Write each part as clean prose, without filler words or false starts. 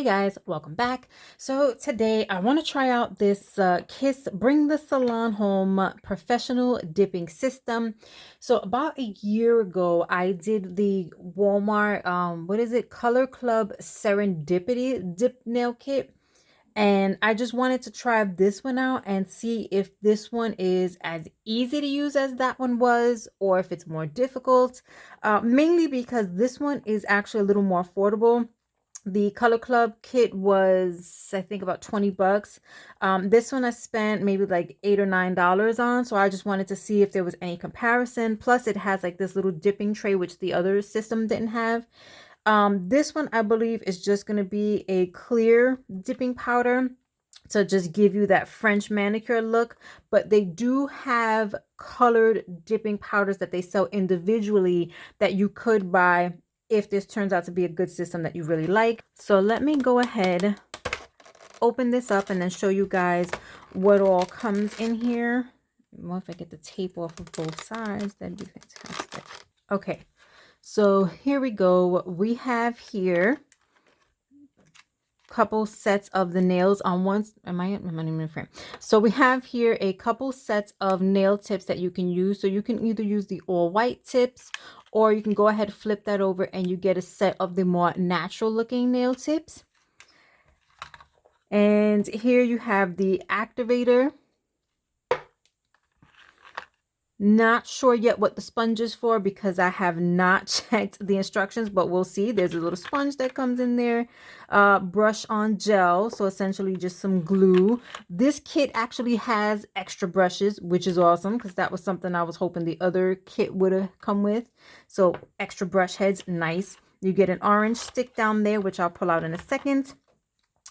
Hey guys, welcome back. So today I want to try out this Kiss Bring the Salon Home Professional Dipping System. So about a year ago, I did the Walmart, what is it? Color Club Serendipity Dip Nail Kit. And I just wanted to try this one out and see if this one is as easy to use as that one was, or if it's more difficult. Mainly because this one is actually a little more affordable. The Color Club kit was, I think, about 20 bucks. This one I spent maybe like $8 or $9 on. So I just wanted to see if there was any comparison. Plus it has like this little dipping tray, which the other system didn't have. This one I believe is just going to be a clear dipping powder to just give you that French manicure look, but they do have colored dipping powders that they sell individually that you could buy if this turns out to be a good system that you really like. So let me go ahead, open this up, and then show you guys what all comes in here. Well, if I get the tape off of both sides, that'd be fantastic. Okay, so here we go. We have here couple sets of the nails on one. Am I in the frame? So we have here a couple sets of nail tips that you can use. So you can either use the all white tips, or you can go ahead, flip that over, and you get a set of the more natural looking nail tips. And here you have the activator. Not sure yet what the sponge is for because I have not checked the instructions, but we'll see. There's a little sponge that comes in there. Brush on gel, so essentially just some glue. This kit actually has extra brushes, which is awesome because that was something I was hoping the other kit would have come with. So extra brush heads, nice. You get an orange stick down there, which I'll pull out in a second.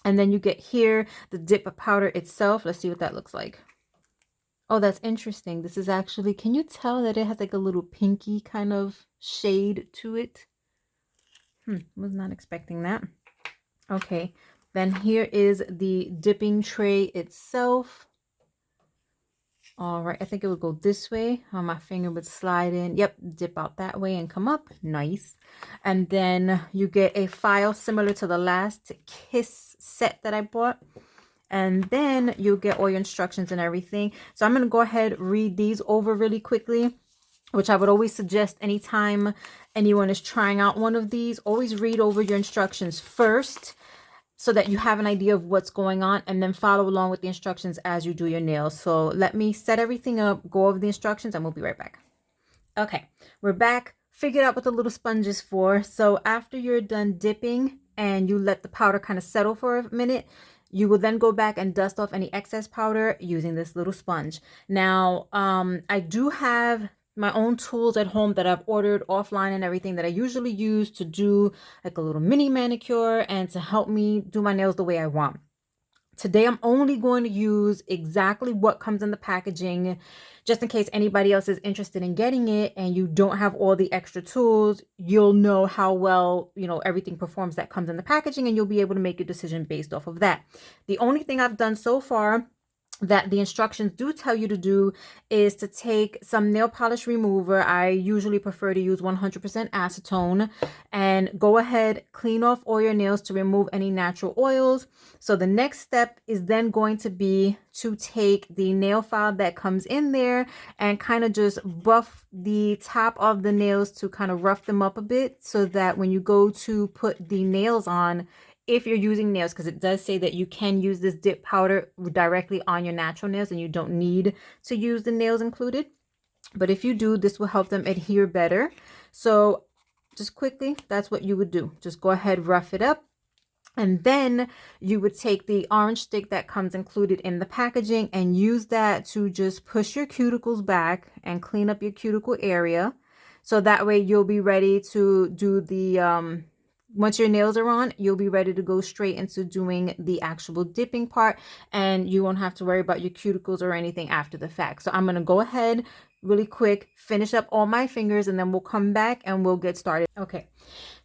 And then you get here the dip powder itself. Let's see what that looks like. Oh, that's interesting. This is actually, can you tell that it has like a little pinky kind of shade to it? Was not expecting that. Okay, then here is the dipping tray itself. All right, I think it would go this way. My finger would slide in. Yep, dip out that way and come up. Nice. And then you get a file similar to the last Kiss set that I bought. And then you'll get all your instructions and everything. So I'm going to go ahead, read these over really quickly, which I would always suggest anytime anyone is trying out one of these. Always read over your instructions first so that you have an idea of what's going on, and then follow along with the instructions as you do your nails. So let me set everything up, go over the instructions, and we'll be right back. Okay, we're back. Figured out what the little sponge is for. So after you're done dipping and you let the powder kind of settle for a minute, you will then go back and dust off any excess powder using this little sponge. Now, I do have my own tools at home that I've ordered offline and everything that I usually use to do like a little mini manicure and to help me do my nails the way I want. Today, I'm only going to use exactly what comes in the packaging, just in case anybody else is interested in getting it and you don't have all the extra tools. You'll know how well, everything performs that comes in the packaging, and you'll be able to make a decision based off of that. The only thing I've done so far that the instructions do tell you to do is to take some nail polish remover. I usually prefer to use 100% acetone, and go ahead, clean off all your nails to remove any natural oils. So the next step is then going to be to take the nail file that comes in there and kind of just buff the top of the nails to kind of rough them up a bit, so that when you go to put the nails on, if you're using nails, because it does say that you can use this dip powder directly on your natural nails and you don't need to use the nails included. But if you do, this will help them adhere better. So just quickly, that's what you would do. Just go ahead, rough it up. And then you would take the orange stick that comes included in the packaging and use that to just push your cuticles back and clean up your cuticle area. So that way you'll be ready to do the once your nails are on, you'll be ready to go straight into doing the actual dipping part, and you won't have to worry about your cuticles or anything after the fact. So I'm going to go ahead really quick, finish up all my fingers, and then we'll come back and we'll get started. Okay,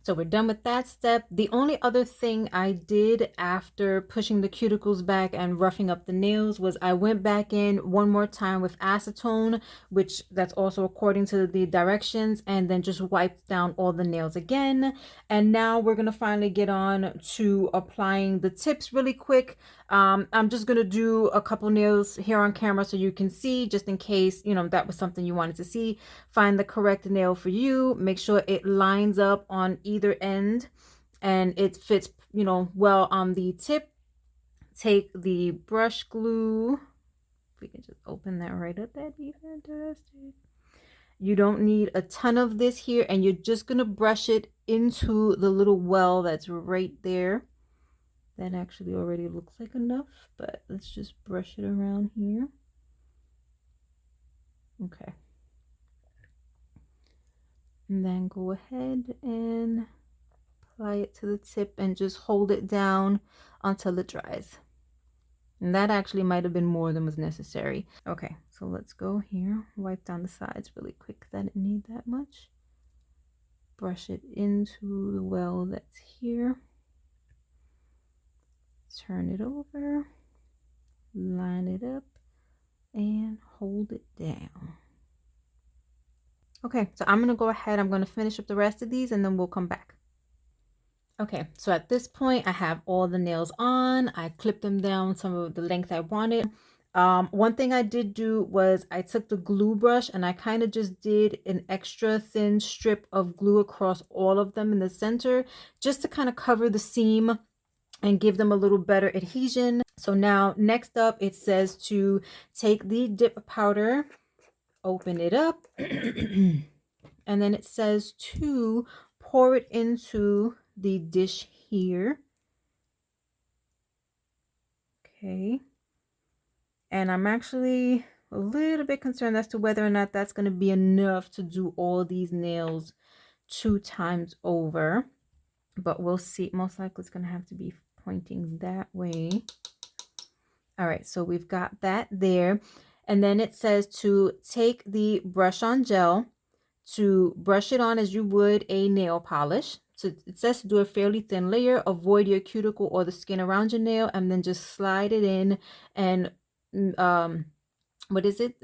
So we're done with that step. The only other thing I did after pushing the cuticles back and roughing up the nails was I went back in one more time with acetone, which that's also according to the directions, and then just wiped down all the nails again. And now we're gonna finally get on to applying the tips really quick. I'm just gonna do a couple nails here on camera so you can see, just in case, you know, that was something you wanted to see. Find the correct nail for you, make sure it lines up on either end and it fits, you know, well on the tip. Take the brush glue, if we can just open that right up, that'd be fantastic. You don't need a ton of this here, and you're just gonna brush it into the little well that's right there. That actually already looks like enough, but let's just brush it around here. Okay. And then go ahead and apply it to the tip and just hold it down until it dries. And that actually might have been more than was necessary. Okay, so let's go here. Wipe down the sides really quick. I didn't need that much. Brush it into the well that's here. Turn it over. Line it up and hold it down. Okay, so I'm going to go ahead. I'm going to finish up the rest of these and then we'll come back. Okay, so at this point, I have all the nails on. I clipped them down some of the length I wanted. One thing I did do was I took the glue brush and I kind of just did an extra thin strip of glue across all of them in the center, just to kind of cover the seam and give them a little better adhesion. So now next up, it says to take the dip powder, open it up, and then it says to pour it into the dish here. Okay. And I'm actually a little bit concerned as to whether or not that's going to be enough to do all these nails 2 times over. But we'll see. Most likely it's going to have to be pointing that way. All right, so we've got that there. And then it says to take the brush on gel, to brush it on as you would a nail polish. So it says to do a fairly thin layer, avoid your cuticle or the skin around your nail, and then just slide it in and what is it?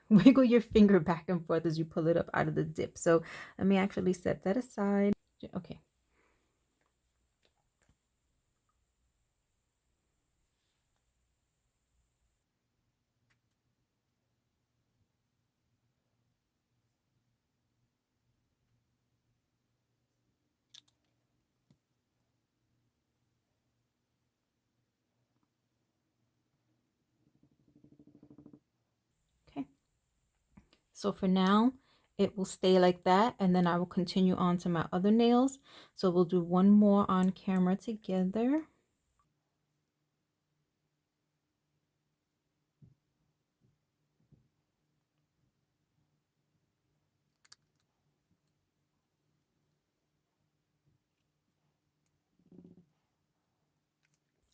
Wiggle your finger back and forth as you pull it up out of the dip. So let me actually set that aside. Okay. Okay. So for now, it will stay like that, and then I will continue on to my other nails. So we'll do one more on camera together.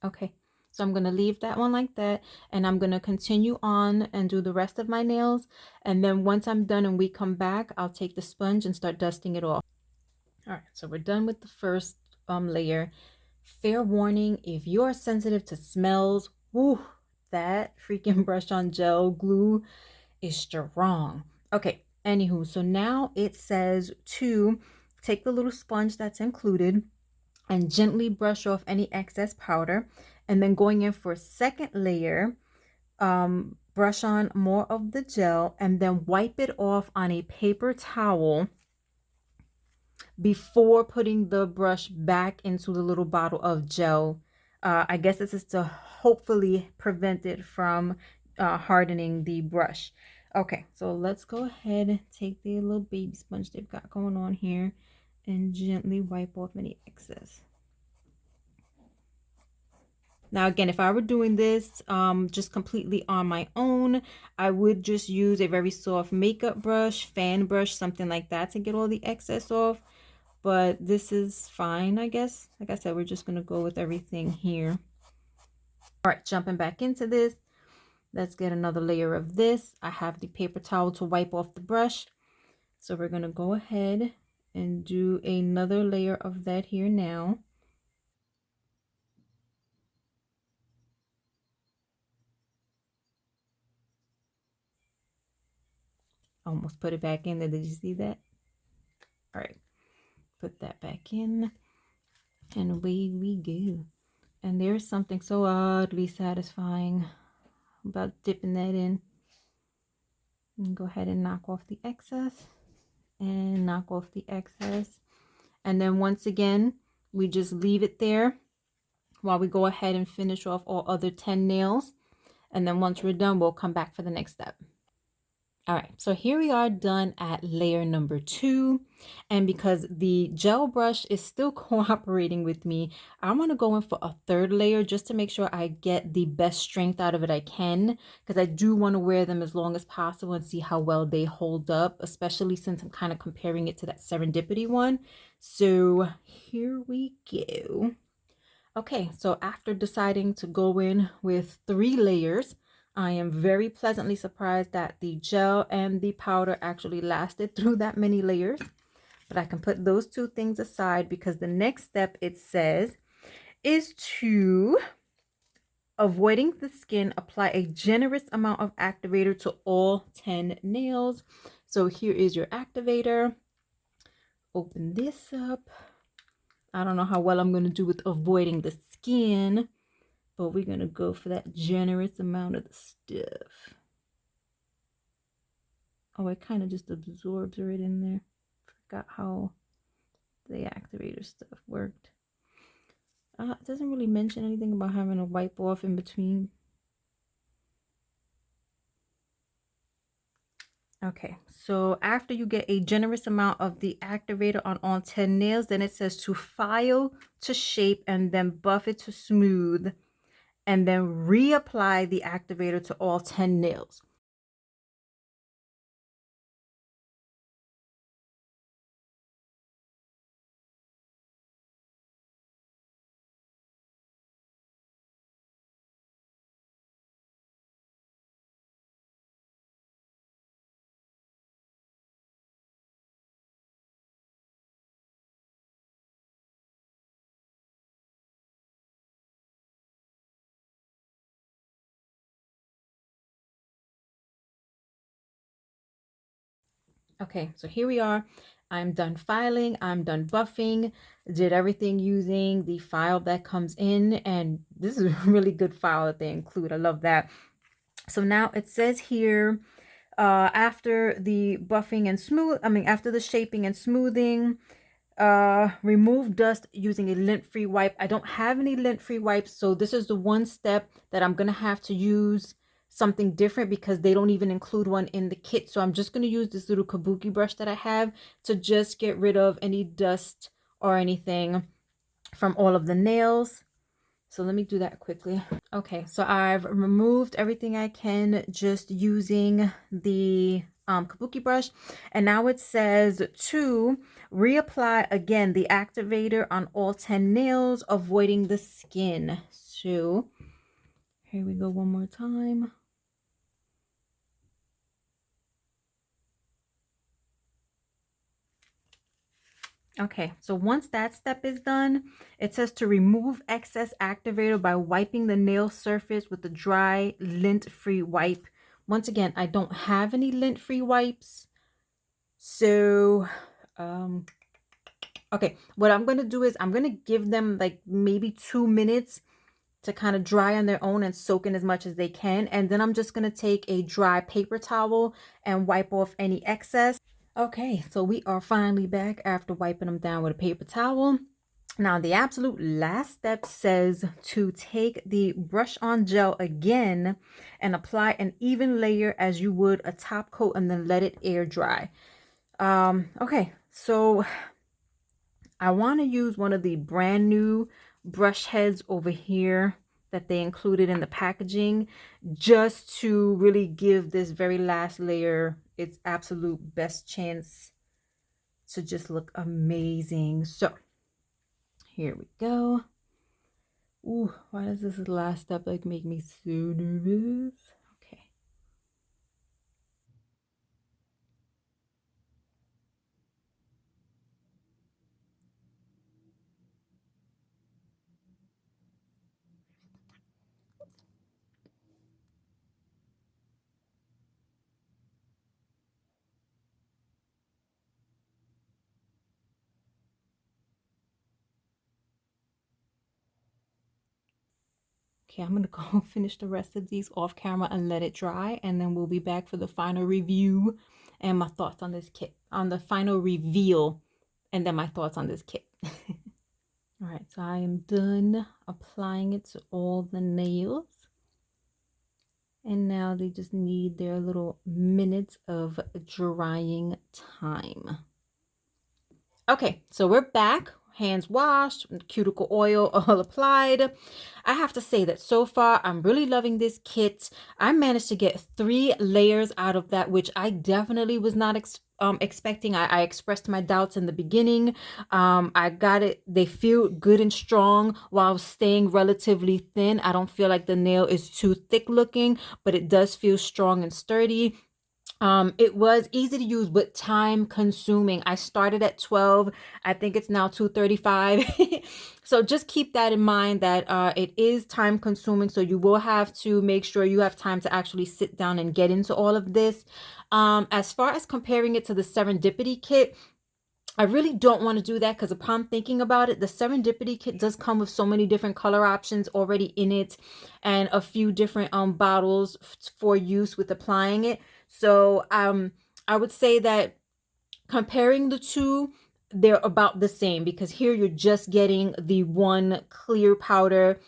Okay, so I'm going to leave that one like that, and I'm going to continue on and do the rest of my nails. And then once I'm done and we come back, I'll take the sponge and start dusting it off. All right, so we're done with the first layer. Fair warning, if you're sensitive to smells, whoo, that freaking brush on gel glue is strong. Okay, anywho, so now it says to take the little sponge that's included and gently brush off any excess powder, and then going in for a second layer, brush on more of the gel and then wipe it off on a paper towel before putting the brush back into the little bottle of gel. I guess this is to hopefully prevent it from hardening the brush. Okay, so let's go ahead and take the little baby sponge they've got going on here and gently wipe off any excess. Now, again, if I were doing this just completely on my own, I would just use a very soft makeup brush, fan brush, something like that to get all the excess off. But this is fine, I guess. Like I said, we're just going to go with everything here. All right, jumping back into this. Let's get another layer of this. I have the paper towel to wipe off the brush. So we're going to go ahead and do another layer of that here now. Almost put it back in there. Did you see that? All right, put that back in, and away we go. And there's something so oddly satisfying about dipping that in. And go ahead and knock off the excess, and knock off the excess. And then once again, we just leave it there while we go ahead and finish off all other 10 nails. And then once we're done, we'll come back for the next step. All right, so here we are done at layer number 2. And because the gel brush is still cooperating with me, I want to go in for a third layer just to make sure I get the best strength out of it I can, because I do want to wear them as long as possible and see how well they hold up, especially since I'm kind of comparing it to that Serendipity one. So here we go. Okay, so after deciding to go in with 3 layers, I am very pleasantly surprised that the gel and the powder actually lasted through that many layers. But I can put those 2 things aside because the next step, it says, is to, avoiding the skin, apply a generous amount of activator to all 10 nails. So here is your activator. Open this up. I don't know how well I'm going to do with avoiding the skin, but we're going to go for that generous amount of the stuff. Oh, it kind of just absorbs right in there. Forgot how the activator stuff worked. It doesn't really mention anything about having to wipe off in between. Okay, so after you get a generous amount of the activator on all 10 nails, then it says to file to shape and then buff it to smooth, and then reapply the activator to all 10 nails. Okay, so here we are. I'm done filing, I'm done buffing, did everything using the file that comes in, and this is a really good file that they include. I love that. So now it says here, after the buffing and after the shaping and smoothing, remove dust using a lint-free wipe. I don't have any lint-free wipes, so this is the one step that I'm gonna have to use something different because they don't even include one in the kit. So I'm just going to use this little kabuki brush that I have to just get rid of any dust or anything from all of the nails. So let me do that quickly. Okay, so I've removed everything I can just using the kabuki brush, and now it says to reapply again the activator on all 10 nails, avoiding the skin. So here we go one more time. Okay, so once that step is done, it says to remove excess activator by wiping the nail surface with a dry lint-free wipe. Once again, I don't have any lint-free wipes. So, okay, what I'm going to do is I'm going to give them like maybe 2 minutes to kind of dry on their own and soak in as much as they can. And then I'm just going to take a dry paper towel and wipe off any excess. Okay, so we are finally back after wiping them down with a paper towel. Now, the absolute last step says to take the brush on gel again and apply an even layer as you would a top coat and then let it air dry. Okay, so I want to use one of the brand new brush heads over here that they included in the packaging just to really give this very last layer its absolute best chance to just look amazing. So here we go. Ooh, why does this last step like make me so nervous? Okay. Okay, I'm gonna go finish the rest of these off camera and let it dry, and then we'll be back for the final review and my thoughts on this kit, on the final reveal, and then my thoughts on this kit. All right, so I am done applying it to all the nails. And now they just need their little minutes of drying time. Okay, so we're back. Hands washed, cuticle oil all applied. I have to say that so far I'm really loving this kit. I managed to get 3 layers out of that, which I definitely was not expecting. I expressed my doubts in the beginning. I got it. They feel good and strong while staying relatively thin. I don't feel like the nail is too thick looking, but it does feel strong and sturdy. It was easy to use, but time consuming. I started at 12. I think it's now 2:35. So just keep that in mind, that it is time consuming. So you will have to make sure you have time to actually sit down and get into all of this. As far as comparing it to the Serendipity kit, I really don't want to do that, because upon thinking about it, the Serendipity kit does come with so many different color options already in it, and a few different bottles for use with applying it. So I would say that comparing the two, they're about the same, because here you're just getting the one clear powder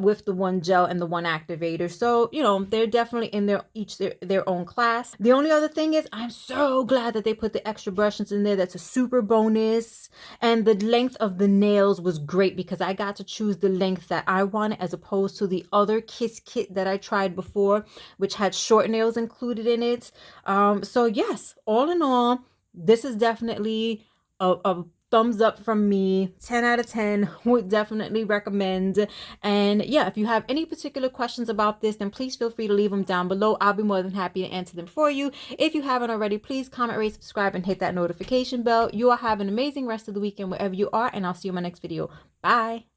with the one gel and the one activator. So, you know, they're definitely in their own class. The only other thing is, I'm so glad that they put the extra brushes in there. That's a super bonus. And the length of the nails was great, because I got to choose the length that I wanted, as opposed to the other Kiss kit that I tried before, which had short nails included in it. So yes, all in all, this is definitely a thumbs up from me. 10 out of 10, would definitely recommend. And yeah, if you have any particular questions about this, then please feel free to leave them down below. I'll be more than happy to answer them for you. If you haven't already, please comment, rate, subscribe, and hit that notification bell. You all have an amazing rest of the weekend wherever you are, and I'll see you in my next video. Bye.